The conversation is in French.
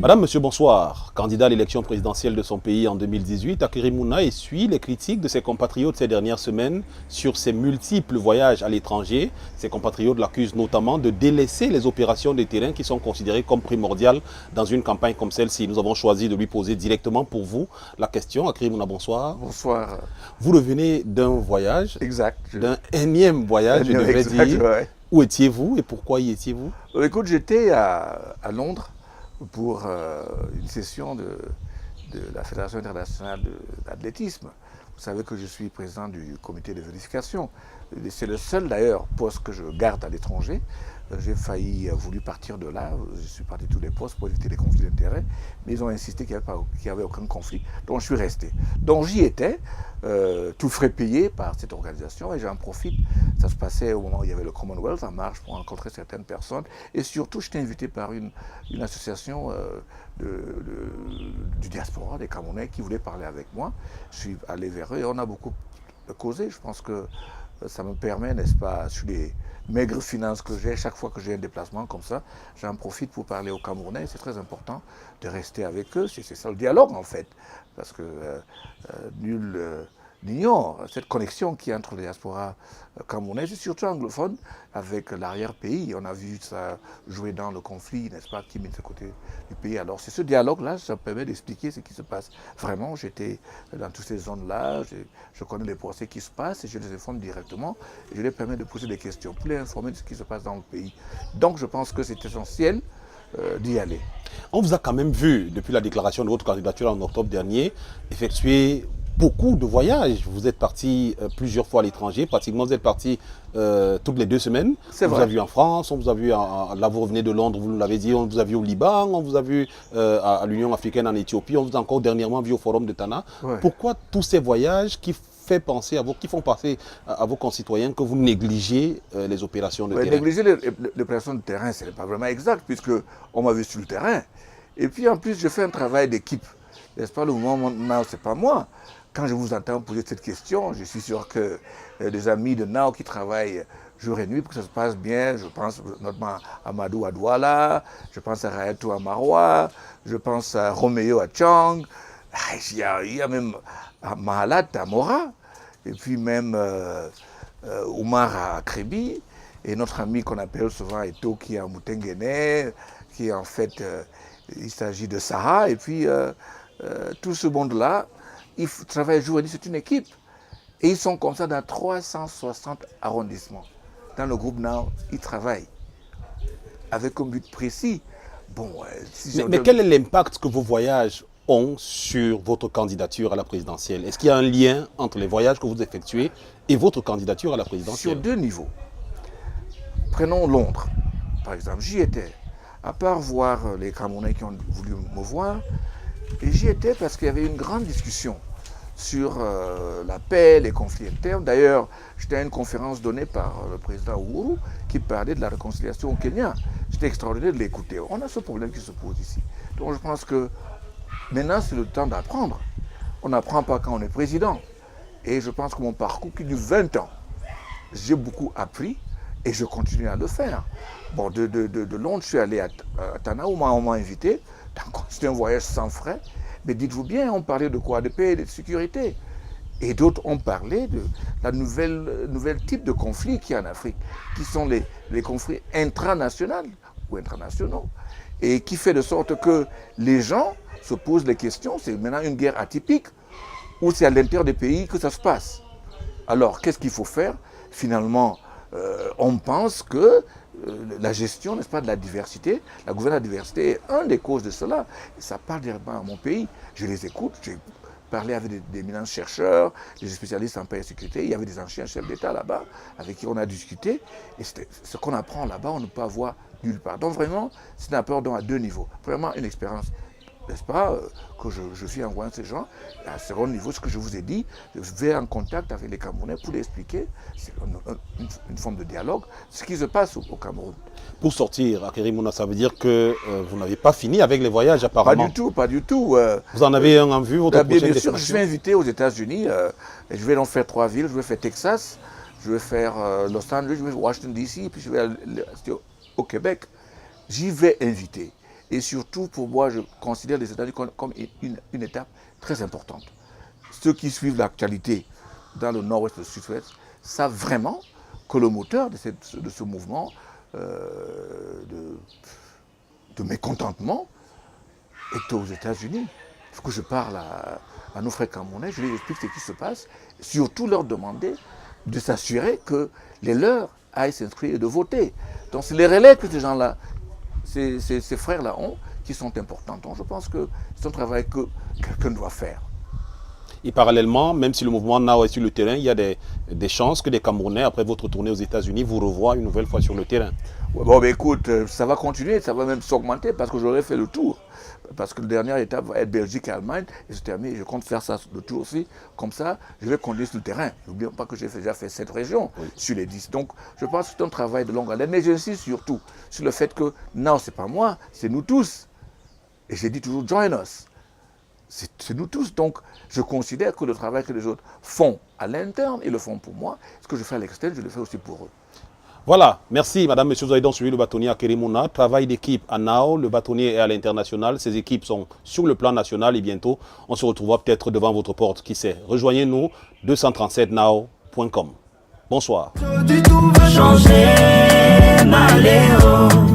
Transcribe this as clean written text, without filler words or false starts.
Madame, monsieur, bonsoir. Candidat à l'élection présidentielle de son pays en 2018, Hakainde Mouna essuie les critiques de ses compatriotes ces dernières semaines sur ses multiples voyages à l'étranger. Ses compatriotes l'accusent notamment de délaisser les opérations de terrain qui sont considérées comme primordiales dans une campagne comme celle-ci. Nous avons choisi de lui poser directement pour vous la question. Hakainde Mouna, bonsoir. Bonsoir. Vous revenez d'un voyage, Exact. d'un énième voyage, je devrais dire. Ouais. Où étiez-vous et pourquoi y étiez-vous? Écoute, j'étais à Londres pour une session de la Fédération internationale d'athlétisme. Vous savez que je suis président du comité de vérification. C'est le seul d'ailleurs poste que je garde à l'étranger. J'ai voulu partir de là. Je suis parti de tous les postes pour éviter les conflits d'intérêts. Mais ils ont insisté qu'il n'y avait aucun conflit. Donc je suis resté. Donc j'y étais, tout frais payé par cette organisation. Et j'en profite. Ça se passait au moment où il y avait le Commonwealth en marche pour rencontrer certaines personnes. Et surtout, j'étais invité par une association du diaspora, des Camerounais, qui voulaient parler avec moi. Je suis allé vers eux et on a beaucoup causé. Je pense que ça me permet, n'est-ce pas, sur les maigres finances que j'ai, chaque fois que j'ai un déplacement comme ça, j'en profite pour parler aux Camerounais. C'est très important de rester avec eux. C'est ça le dialogue, en fait. Parce que nul n'ignore cette connexion qui est entre les diasporas camerounaises et surtout anglophones avec l'arrière-pays. On a vu ça jouer dans le conflit, n'est-ce pas, qui met de ce côté du pays. Alors c'est ce dialogue-là, ça permet d'expliquer ce qui se passe. Vraiment, j'étais dans toutes ces zones-là, je connais les procès qui se passent et je les informe directement. Et je les permets de poser des questions pour les informer de ce qui se passe dans le pays. Donc je pense que c'est essentiel d'y aller. On vous a quand même vu, depuis la déclaration de votre candidature en octobre dernier, effectuer beaucoup de voyages. Vous êtes parti plusieurs fois à l'étranger, pratiquement vous êtes parti toutes les 2 semaines. C'est vrai. On vous a vu en France, on vous a vu, là vous revenez de Londres, vous nous l'avez dit, on vous a vu au Liban, on vous a vu à l'Union africaine en Éthiopie, on vous a encore dernièrement vu au Forum de Tana. Ouais. Pourquoi tous ces voyages qui font penser à vos concitoyens que vous négligez les opérations de terrain? Négliger les opérations de terrain, ce n'est pas vraiment exact, puisque on m'a vu sur le terrain. Et puis en plus, je fais un travail d'équipe. N'est-ce pas, le mouvement Now, ce n'est pas moi. Quand je vous entends poser cette question, je suis sûr que des amis de Now qui travaillent jour et nuit pour que ça se passe bien, je pense notamment à Amadou à Douala, je pense à Rayatou à Maroua, je pense à Roméo à Tchang, il y a même à Mahalat à Mora, et puis même Oumar à Crébi, et notre ami qu'on appelle souvent Eto qui est à Moutenguene, qui est en fait, il s'agit de Saha, et puis tout ce monde-là, ils travaillent jour et nuit, c'est une équipe. Et ils sont comme ça dans 360 arrondissements. Dans le groupe Now, ils travaillent avec un but précis. Bon, mais quel est l'impact que vos voyages ont sur votre candidature à la présidentielle? Est-ce qu'il y a un lien entre les voyages que vous effectuez et votre candidature à la présidentielle? Sur 2 niveaux. Prenons Londres, par exemple. J'y étais. À part voir les Camerounais qui ont voulu me voir, et j'y étais parce qu'il y avait une grande discussion sur la paix, les conflits internes. D'ailleurs, j'étais à une conférence donnée par le président Uhuru qui parlait de la réconciliation au Kenya. C'était extraordinaire de l'écouter. On a ce problème qui se pose ici. Donc je pense que maintenant, c'est le temps d'apprendre. On n'apprend pas quand on est président. Et je pense que mon parcours qui dure 20 ans, j'ai beaucoup appris et je continue à le faire. Bon, de Londres, je suis allé à Tana où on m'a invité. C'était un voyage sans frais. Mais dites-vous bien, on parlait de quoi? De paix et de sécurité. Et d'autres ont parlé de la nouvelle type de conflit qu'il y a en Afrique, qui sont les conflits intranationaux ou internationaux. Et qui fait de sorte que les gens se posent les questions, c'est maintenant une guerre atypique, ou c'est à l'intérieur des pays que ça se passe. Alors, qu'est-ce qu'il faut faire? Finalement, on pense que la gestion, n'est-ce pas, de la diversité, la gouvernance de la diversité est une des causes de cela. Et ça parle directement à mon pays. Je les écoute, j'ai parlé avec des éminents chercheurs, des spécialistes en paix et sécurité. Il y avait des anciens chefs d'État là-bas avec qui on a discuté. Et ce qu'on apprend là-bas, on ne peut avoir nulle part. Donc vraiment, c'est un apport à 2 niveaux. Premièrement, une expérience, n'est-ce pas, que je suis en voyant ces gens. Et à second niveau, ce que je vous ai dit, je vais en contact avec les Camerounais pour les expliquer, c'est une forme de dialogue, ce qui se passe au Cameroun. Pour sortir, Hakainde Mouna, ça veut dire que vous n'avez pas fini avec les voyages apparemment? Pas du tout, pas du tout. Vous en avez un en vue, votre prochaine Bien sûr, destination? je suis invité aux États-Unis, et je vais donc faire 3 villes, je vais faire Texas, je vais faire Los Angeles, je vais Washington DC, puis je vais aller au Québec. J'y vais inviter. Et surtout, pour moi, je considère les États-Unis comme une étape très importante. Ceux qui suivent l'actualité dans le nord-ouest et le sud-ouest savent vraiment que le moteur de ce mouvement de mécontentement est aux États-Unis. Il faut que je parle à nos frères camerounais, je leur explique ce qui se passe, surtout leur demander de s'assurer que les leurs aillent s'inscrire et de voter. Donc c'est les relais que ces gens-là, ces frères-là ont, qui sont importants. Donc je pense que c'est un travail que quelqu'un doit faire. Et parallèlement, même si le mouvement Now est sur le terrain, il y a des chances que des Camerounais, après votre tournée aux États-Unis, vous revoient une nouvelle fois sur le terrain. Bon, ben écoute, ça va continuer, ça va même s'augmenter parce que j'aurai fait le tour. Parce que la dernière étape va être Belgique et Allemagne, et je termine, je compte faire ça le tour aussi. Comme ça, je vais conduire sur le terrain. N'oublions pas que j'ai déjà fait 7 régions sur les 10. Donc, je pense que c'est un travail de longue haleine, mais j'insiste surtout sur le fait que non, c'est pas moi, c'est nous tous. Et j'ai dit toujours, join us. C'est nous tous. Donc, je considère que le travail que les autres font à l'interne, ils le font pour moi. Ce que je fais à l'externe, je le fais aussi pour eux. Voilà, merci madame, monsieur, vous avez donc suivi le bâtonnier Akerim Mouna. Travail d'équipe à Nao, le bâtonnier est à l'international. Ces équipes sont sur le plan national et bientôt, on se retrouvera peut-être devant votre porte, qui sait. Rejoignez-nous, 237nao.com. Bonsoir. Tout va changer, Maléo.